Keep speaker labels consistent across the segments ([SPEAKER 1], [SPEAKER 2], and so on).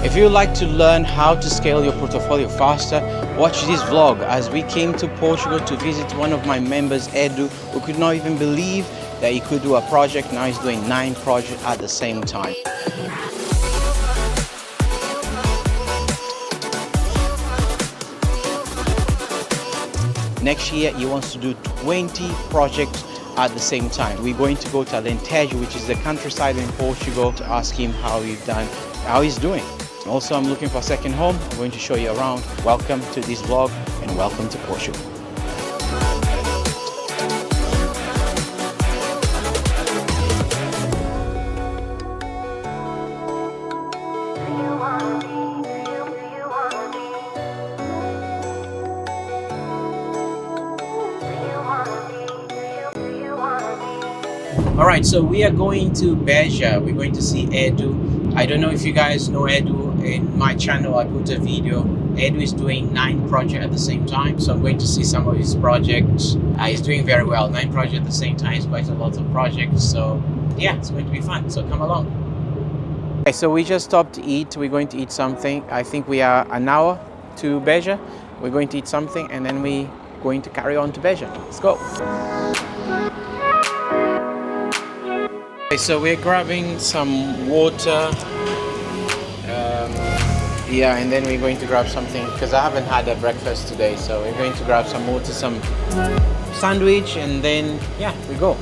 [SPEAKER 1] If you would like to learn how to scale your portfolio faster, watch this vlog as we came to Portugal to visit one of my members, Edu, who could not even believe that he could do a project. Now he's doing 9 projects at the same time. Next year, he wants to do 20 projects at the same time. We're going to go to Alentejo, which is the countryside in Portugal, to ask him how he's doing. Also, I'm looking for a second home. I'm going to show you around. Welcome to this vlog and welcome to Portugal. Alright, so we are going to Beja. We're going to see Edu. I don't know if you guys know Edu. In my channel, I put a video. Edu is doing 9 projects at the same time. So I'm going to see some of his projects. He's doing very well. 9 projects at the same time is quite a lot of projects. So yeah, it's going to be fun. So come along. Okay, so we just stopped to eat. We're going to eat something. I think we are an hour to Beja. We're going to eat something and then we're going to carry on to Beja. Let's go. So we're grabbing some water, yeah, and then we're going to grab something because I haven't had a breakfast today, so we're going to grab some water, some sandwich, and then yeah, we go.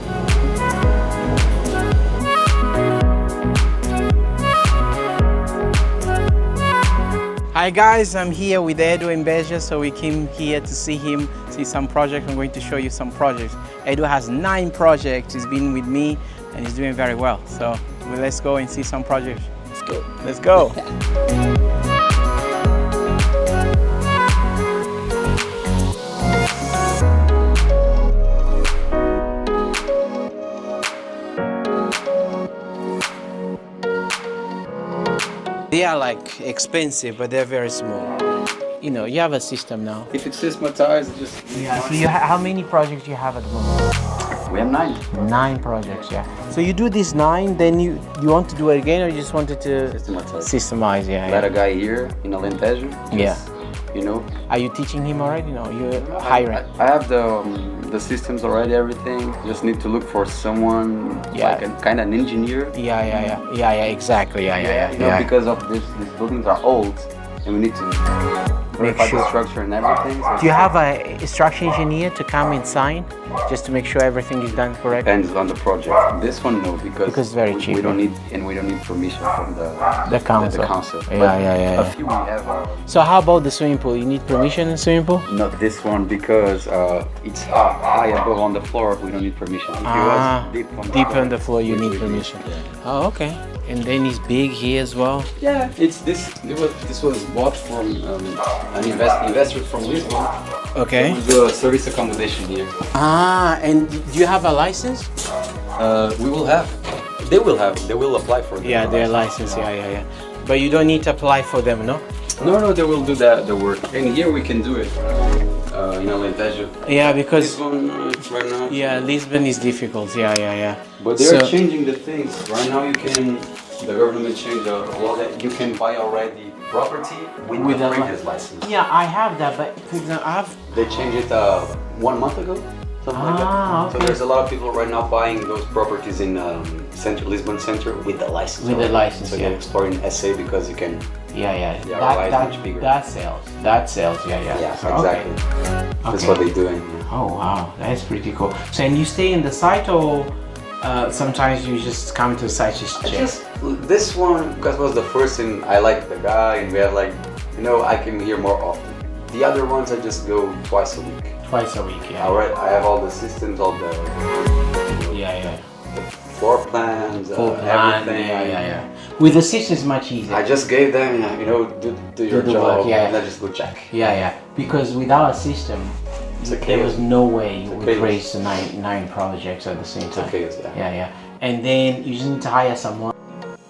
[SPEAKER 1] Hi guys, I'm here with Edu in Beja, so we came here to see him, see some projects. I'm going to show you some projects. Edu has 9 projects. He's been with me and he's doing very well. So let's go and see some projects. Let's go. Let's go. They are like expensive, but they're very small. You know, you have a system now.
[SPEAKER 2] If it systematized, just...
[SPEAKER 1] Yeah, so how many projects do you have at the moment?
[SPEAKER 2] We have 9.
[SPEAKER 1] 9 projects, yeah. So you do these 9, then you want to do it again, or you just wanted to systemize? Yeah.
[SPEAKER 2] Let a guy here in Alentejo.
[SPEAKER 1] Yeah.
[SPEAKER 2] You know.
[SPEAKER 1] Are you teaching him already? No, you're hiring.
[SPEAKER 2] I have the systems already, everything. Just need to look for someone, like a kind of an engineer.
[SPEAKER 1] Yeah, exactly. Yeah.
[SPEAKER 2] You know, because of these buildings are old, and we need to verify the structure and everything. So
[SPEAKER 1] do you have a structural engineer to come and sign, just to make sure everything is done correctly?
[SPEAKER 2] Depends on the project. This one, no, because
[SPEAKER 1] it's very cheap.
[SPEAKER 2] We don't need permission from the council.
[SPEAKER 1] Yeah.
[SPEAKER 2] A few we have.
[SPEAKER 1] So how about the swimming pool? You need permission in the swimming pool?
[SPEAKER 2] Not this one, because it's high above on the floor. We don't need permission. If it was
[SPEAKER 1] deep on the floor, you need permission.
[SPEAKER 2] Yeah.
[SPEAKER 1] Oh, okay. And then it's big here as well.
[SPEAKER 2] Yeah, this was bought from an investor from Lisbon.
[SPEAKER 1] Okay.
[SPEAKER 2] We do a service accommodation here.
[SPEAKER 1] And do you have a license?
[SPEAKER 2] We will have. They will apply for it.
[SPEAKER 1] Yeah, their license. Yeah. But you don't need to apply for them, no?
[SPEAKER 2] No, they will do the work. And here we can do it. In Alentejo.
[SPEAKER 1] Yeah, because
[SPEAKER 2] Lisbon right now.
[SPEAKER 1] Yeah, Lisbon is difficult. Yeah.
[SPEAKER 2] But they are changing the things. Right now the government changed the law that you can buy already property with the previous license.
[SPEAKER 1] Yeah, I have that, but for example,
[SPEAKER 2] They changed it 1 month ago, something like that.
[SPEAKER 1] Okay.
[SPEAKER 2] So there's a lot of people right now buying those properties in Lisbon Center with the license.
[SPEAKER 1] With the license,
[SPEAKER 2] so they're exploring SA because you can.
[SPEAKER 1] Yeah.
[SPEAKER 2] That much bigger.
[SPEAKER 1] That sells. Yeah.
[SPEAKER 2] Yeah,
[SPEAKER 1] So,
[SPEAKER 2] exactly.
[SPEAKER 1] Okay.
[SPEAKER 2] That's what they're doing. Yeah.
[SPEAKER 1] Oh wow, that's pretty cool. So and you stay in the site, or sometimes you just come to the site just check?
[SPEAKER 2] This one, because was the first thing, I like the guy and we have I came here more often. The other ones I just go twice a week.
[SPEAKER 1] Twice a week, yeah.
[SPEAKER 2] Alright, I have all the systems, all the the floor plans, everything.
[SPEAKER 1] Yeah. With the system it's much easier.
[SPEAKER 2] I just gave them, do your job,
[SPEAKER 1] work,
[SPEAKER 2] and I just go check.
[SPEAKER 1] Yeah. Because without a system, there was no way you would raise 9 projects at the same time.
[SPEAKER 2] It's okay,
[SPEAKER 1] Yeah. And then you just need to hire someone.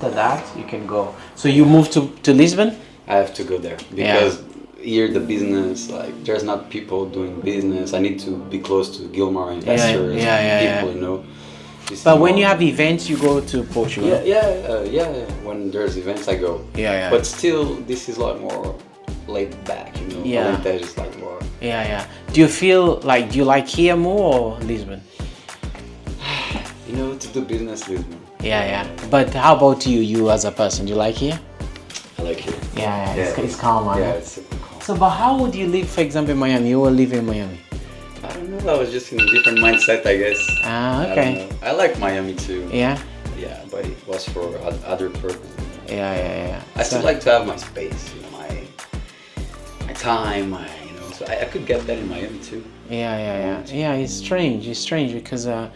[SPEAKER 1] After that, you can go. So you moved to Lisbon?
[SPEAKER 2] I have to go there because here the business, there's not people doing business. I need to be close to Gilmar investors, people, This is
[SPEAKER 1] But when you
[SPEAKER 2] more-
[SPEAKER 1] have events, you go to Portugal.
[SPEAKER 2] yeah. When there's events, I go.
[SPEAKER 1] Yeah.
[SPEAKER 2] But still, this is a lot more laid back, you know.
[SPEAKER 1] Yeah.
[SPEAKER 2] Alentejo is like more.
[SPEAKER 1] Yeah. Do you feel like, do you like here more or Lisbon?
[SPEAKER 2] You know, to do business, Lisbon.
[SPEAKER 1] Yeah. But how about you as a person? Do you like here?
[SPEAKER 2] I like it.
[SPEAKER 1] Yeah. It's calm,
[SPEAKER 2] Yeah,
[SPEAKER 1] right?
[SPEAKER 2] it's super calm.
[SPEAKER 1] So, but how would you live, for example, in Miami? You will live in Miami.
[SPEAKER 2] I don't know. I was just in a different mindset, I guess.
[SPEAKER 1] Ah,
[SPEAKER 2] I don't
[SPEAKER 1] okay.
[SPEAKER 2] know. I like Miami too.
[SPEAKER 1] Yeah.
[SPEAKER 2] Yeah, but it was for other purposes.
[SPEAKER 1] Yeah.
[SPEAKER 2] I still like to have my space, you know, my time, you know. So I could get that in Miami too.
[SPEAKER 1] Yeah. It's strange. Because I'm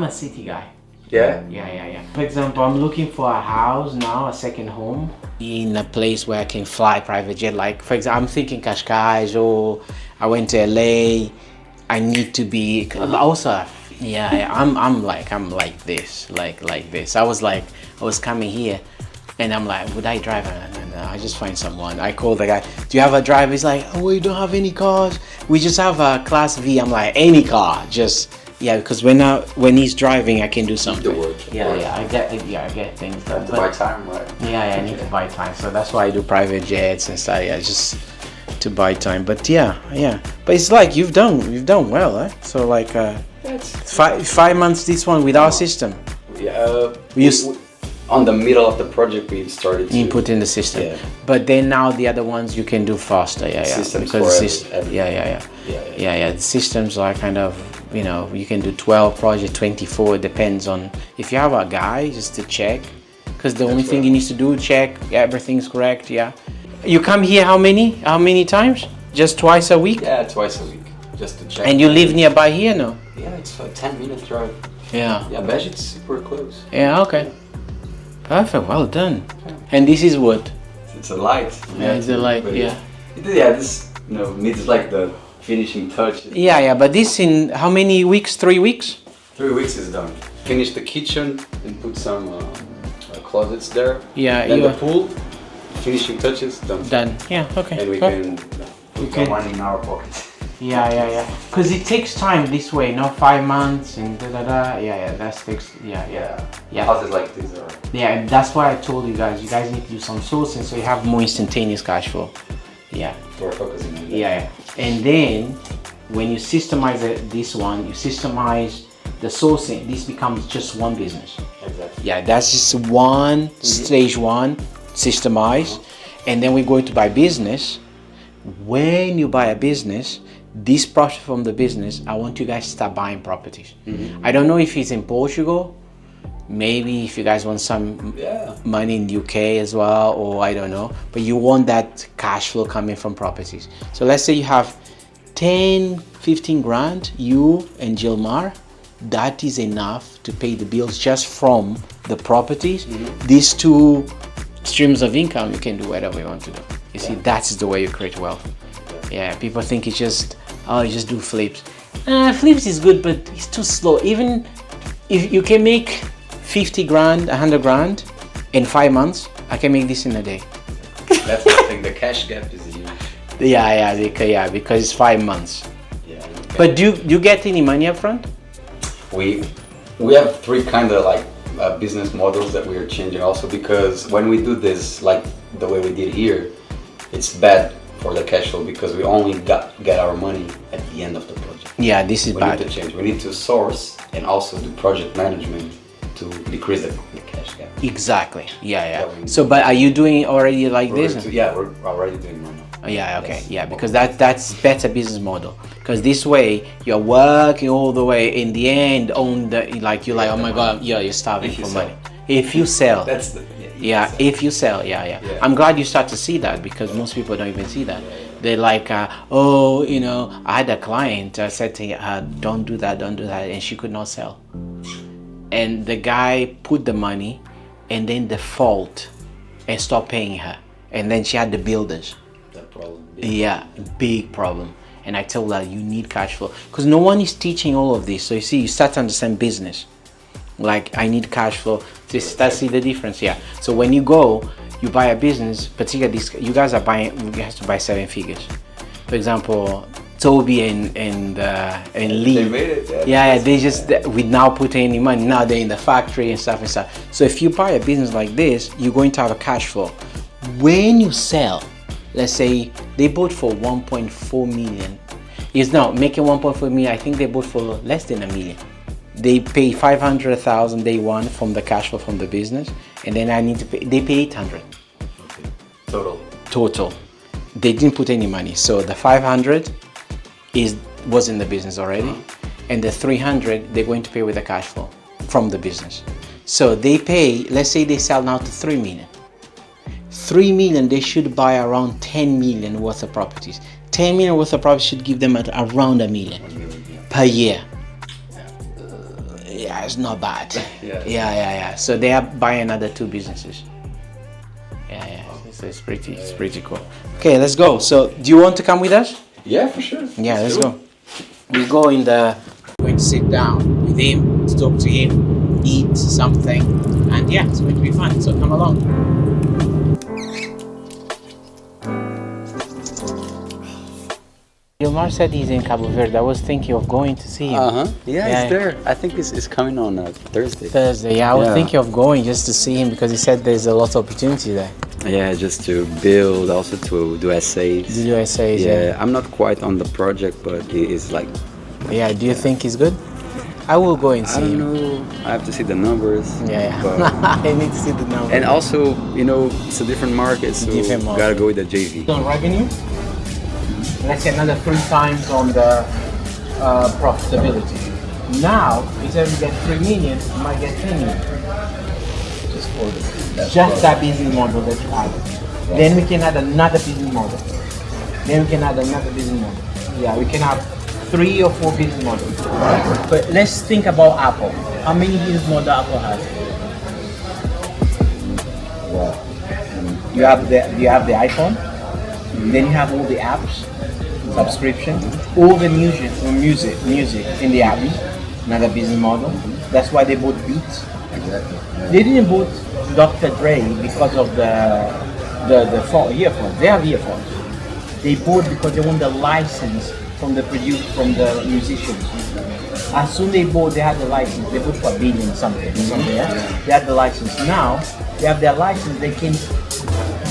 [SPEAKER 1] a city guy.
[SPEAKER 2] Yeah.
[SPEAKER 1] Yeah. For example, I'm looking for a house now, a second home, in a place where I can fly private jet. Like, for example, I'm thinking Cascais, or I went to LA. I need to be also. Yeah, I'm like this. I was coming here, and I'm like, would I drive? And I just find someone. I call the guy. Do you have a driver? He's like, oh, we don't have any cars. We just have a Class V. I'm like, any car, just. Yeah, because when he's driving, I can do something.
[SPEAKER 2] The work.
[SPEAKER 1] Yeah, I get things done.
[SPEAKER 2] To buy time, right?
[SPEAKER 1] Yeah, I need to buy time, so that's why I do private jets and stuff. Yeah, just to buy time. But yeah. But it's like you've done well, eh? So like
[SPEAKER 2] That's
[SPEAKER 1] 5 months this one with our system.
[SPEAKER 2] yeah.
[SPEAKER 1] We
[SPEAKER 2] On the middle of the project, we started to
[SPEAKER 1] input in the system.
[SPEAKER 2] Yeah.
[SPEAKER 1] But then now the other ones you can do faster. Yeah.
[SPEAKER 2] Systems
[SPEAKER 1] Because
[SPEAKER 2] for
[SPEAKER 1] the system.
[SPEAKER 2] everything.
[SPEAKER 1] Yeah. The systems are kind of, you can do 12 project, 24. It depends on if you have a guy just to check. Because the only thing
[SPEAKER 2] right.
[SPEAKER 1] he needs to do, check everything's correct. Yeah. You come here how many times? Just twice a week?
[SPEAKER 2] Yeah, twice a week, just to check.
[SPEAKER 1] And you live nearby here, no?
[SPEAKER 2] Yeah, it's a 10-minute drive.
[SPEAKER 1] Yeah.
[SPEAKER 2] Yeah, Belgium's super close.
[SPEAKER 1] Yeah. Okay. Perfect. Well done. And this is what?
[SPEAKER 2] It's a light.
[SPEAKER 1] Yeah, it's a light.
[SPEAKER 2] but
[SPEAKER 1] Yeah.
[SPEAKER 2] This needs like the finishing touch.
[SPEAKER 1] Yeah. But this in how many weeks? 3 weeks?
[SPEAKER 2] 3 weeks is done. Finish the kitchen and put some closets there.
[SPEAKER 1] Yeah.
[SPEAKER 2] Then the pool, finishing touches, done.
[SPEAKER 1] Done. Yeah. Okay.
[SPEAKER 2] And we
[SPEAKER 1] Perfect.
[SPEAKER 2] can put
[SPEAKER 1] Okay.
[SPEAKER 2] some money in our pocket.
[SPEAKER 1] Yeah. Because it takes time this way, not 5 months and da. Yeah. That takes. Yeah.
[SPEAKER 2] Houses like this are.
[SPEAKER 1] Yeah. That's why I told you guys. You guys need to do some sourcing so you have more instantaneous cash flow. Yeah.
[SPEAKER 2] We're focusing on that.
[SPEAKER 1] Yeah. And then when you systemize this one, you systemize the sourcing. This becomes just one business.
[SPEAKER 2] Exactly.
[SPEAKER 1] Yeah. That's just one stage one, systemize, and then we go to buy business. When you buy a business, this profit from the business, I want you guys to start buying properties. I don't know if it's in Portugal, maybe if you guys want some money in the UK as well, or I don't know, but you want that cash flow coming from properties. So let's say you have 10-15 grand, you and Gilmar, that is enough to pay the bills just from the properties. These two streams of income, you can do whatever you want to do. You see, that's the way you create wealth. Yeah, people think it's just, you just do flips. Flips is good, but it's too slow. Even if you can make 50 grand, 100 grand in 5 months, I can make this in a day.
[SPEAKER 2] That's the thing. The cash gap is huge.
[SPEAKER 1] Yeah, because it's 5 months.
[SPEAKER 2] Yeah.
[SPEAKER 1] But do you get any money up front?
[SPEAKER 2] We have three kind of like business models that we are changing also, because when we do this like the way we did here, it's bad for the cash flow because we only get our money at the end of the project.
[SPEAKER 1] Yeah, this is
[SPEAKER 2] We
[SPEAKER 1] bad.
[SPEAKER 2] need to change. We need to source and also do project management to decrease the cash gap.
[SPEAKER 1] Exactly. Yeah. So, but are you doing already like this?
[SPEAKER 2] We're already doing one now.
[SPEAKER 1] Yeah, okay. Yeah, because that's better business model. Because this way you're working all the way. In the end, on the you're like, oh my god, you're starving for money. If you sell,
[SPEAKER 2] That's the
[SPEAKER 1] if you sell, I'm glad you start to see that, because most people don't even see that. They're like, I had a client. I said to her, don't do that, and she could not sell. And the guy put the money, and then default, and stopped paying her, and then she had the builders.
[SPEAKER 2] That problem.
[SPEAKER 1] Yeah, big problem. And I told her, you need cash flow, because no one is teaching all of this. So you see, you start to understand business. Like, I need cash flow. That's the difference. Yeah. So when you go, you buy a business, particularly this, you guys are buying. You have to buy 7 figures. For example, Toby and Lee.
[SPEAKER 2] They made it.
[SPEAKER 1] Yeah, they just without putting any money. Now they're in the factory and stuff. So if you buy a business like this, you're going to have a cash flow. When you sell, let's say they bought for 1.4 million. Is now making 1.4 million. I think they bought for less than $1 million. They pay 500,000 day one from the cash flow from the business, and then I need to pay. They pay 800.
[SPEAKER 2] Okay.
[SPEAKER 1] Total. They didn't put any money, so the 500 was in the business already, and the 300 they're going to pay with the cash flow from the business. So they pay. Let's say they sell now to 3 million. 3 million, they should buy around 10 million worth of properties. 10 million worth of properties should give them around $1 million per year. Yeah, it's not bad. Yeah. So they are buying another 2 businesses. Yeah. So it's pretty cool. Okay, let's go. So do you want to come with us?
[SPEAKER 2] Yeah, for sure.
[SPEAKER 1] Yeah, let's go. We go in the. We're going to sit down with him, to talk to him, eat something, and yeah, it's going to be fun. So come along. Gilmar said he's in Cabo Verde. I was thinking of going to see him.
[SPEAKER 2] Yeah, he's there. I think it's coming on Thursday.
[SPEAKER 1] Yeah. I was thinking of going just to see him because he said there's a lot of opportunity there.
[SPEAKER 2] Yeah, just to build, also to do essays. Yeah, I'm not quite on the project, but it is like.
[SPEAKER 1] Yeah, do you think he's good? I will go and see him.
[SPEAKER 2] I don't know. I have to see the numbers.
[SPEAKER 1] Yeah.
[SPEAKER 2] But
[SPEAKER 1] I need to see the numbers.
[SPEAKER 2] and also, it's a different market, so gotta go with the JV.
[SPEAKER 1] On revenue, let's say another 3 times on the profitability. Now, instead of get 3 million, you might get 10 million. Just that business model that you have. Then we can add another business model. Yeah, we can have 3 or 4 business models. But let's think about Apple. How many business models Apple has? You have the iPhone, then you have all the apps, subscription, all the music in the apps, another business model. That's why they bought Beats.
[SPEAKER 2] Exactly.
[SPEAKER 1] They didn't bought Dr. Dre because of the phone, earphones. They have earphones. They bought because they want the license from the musicians. As soon they bought, they had the license. They bought for $1 billion something. Yeah? They had the license. Now they have their license. They can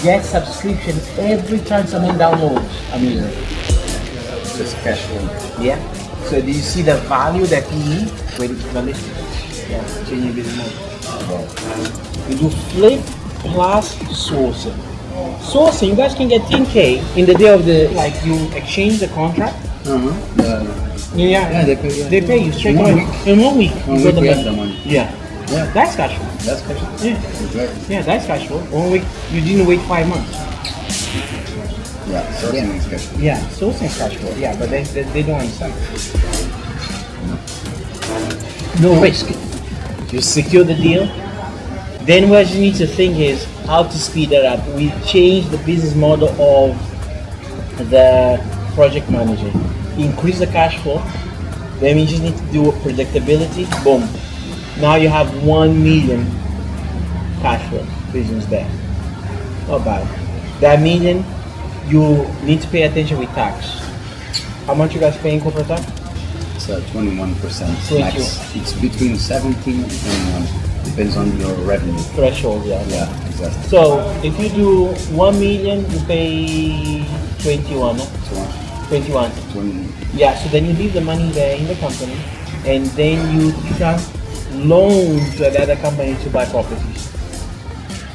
[SPEAKER 1] get subscription every time someone downloads a music.
[SPEAKER 2] Just cash flow.
[SPEAKER 1] Yeah. So do you see the value that he when it's realistic? Yeah. Changing business model. You do flip plus sourcing. Sourcing, you guys can get 10K in the day of you exchange the contract. Yeah, they pay you straight away. In 1 week, you got the money. Yeah. That's cash flow. Yeah. Exactly. Yeah, that's cash flow. 1 week, you didn't wait 5 months.
[SPEAKER 2] Yeah, sourcing is cash flow.
[SPEAKER 1] Yeah, sourcing is cash flow. Yeah, but they don't understand. No risk. You secure the deal. Then what you need to think is how to speed it up. We change the business model of the project manager. Increase the cash flow. Then we just need to do predictability. Boom. Now you have 1 million cash flow business there. Not bad. That million, you need to pay attention with tax. How much you guys paying corporate tax?
[SPEAKER 2] It's 21% max. It's between 17 and 21. Depends on your revenue.
[SPEAKER 1] Threshold, yeah.
[SPEAKER 2] Yeah, exactly.
[SPEAKER 1] So if you do 1 million, you pay 21. 21.
[SPEAKER 2] 20.
[SPEAKER 1] Yeah, so then you leave the money there in the company, and then you can loan to another company to buy properties.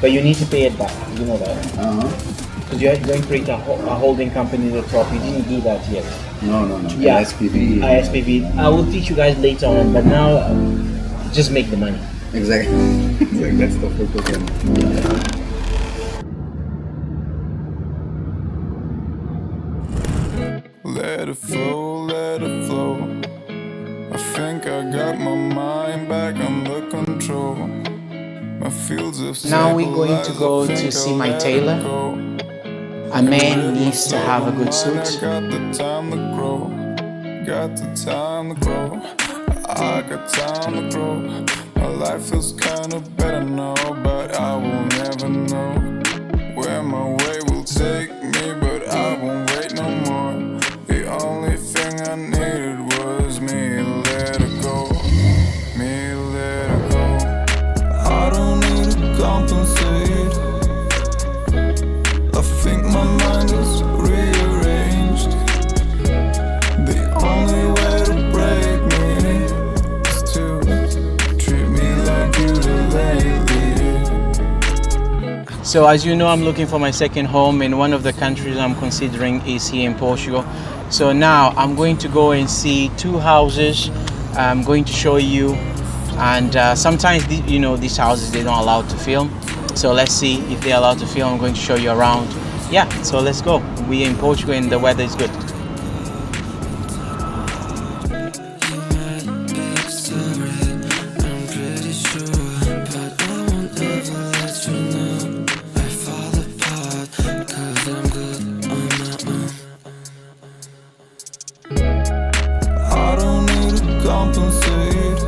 [SPEAKER 1] But you need to pay it back, you know that? Because you're going to create a holding company at the top. You didn't do that yet.
[SPEAKER 2] No.
[SPEAKER 1] Yeah,
[SPEAKER 2] SPV.
[SPEAKER 1] SPV. I will teach you guys later on, but now just make the money.
[SPEAKER 2] Exactly. That's the focus.
[SPEAKER 3] Let it flow, let it flow. I think I got my mind back under control. My fields of
[SPEAKER 1] Now we're going to go to see my tailor. A man needs to have a good suit.
[SPEAKER 3] Got the time to grow. Got the time to grow. I got time to grow. My life feels kinda better now, but I will never know where my way will take me, but I won't wait no more. The only
[SPEAKER 1] So as you know, I'm looking for my second home, and one of the countries I'm considering is here in Portugal. So now I'm going to go and see 2 houses. I'm going to show you, and sometimes these houses, they don't allow to film. So let's see if they're allowed to film. I'm going to show you around. Yeah, so let's go. We're in Portugal and the weather is good.
[SPEAKER 3] I don't need to compensate.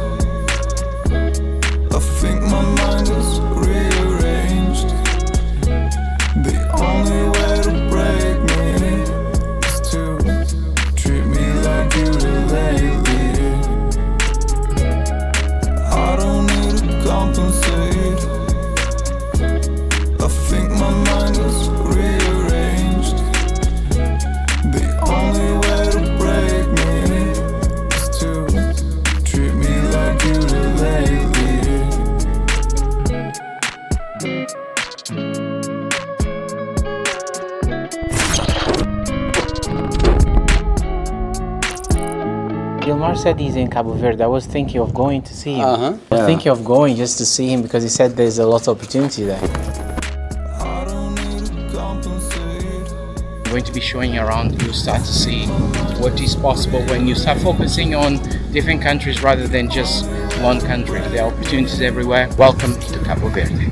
[SPEAKER 3] I think my mind is rearranged. The only way to break me is to treat me like you did lately. I don't need to compensate. I think my mind is rearranged. The only way to break me is to treat me like you did lately.
[SPEAKER 1] Gilmar said he's in Cabo Verde. I was thinking of going to see him.
[SPEAKER 2] Uh-huh.
[SPEAKER 1] I was thinking of going just to see him because he said there's a lot of opportunity there.
[SPEAKER 3] I don't need to compensate.
[SPEAKER 1] I'm going to be showing you around. You'll start to see what is possible when you start focusing on different countries rather than just one country. There are opportunities everywhere. Welcome to Cabo Verde.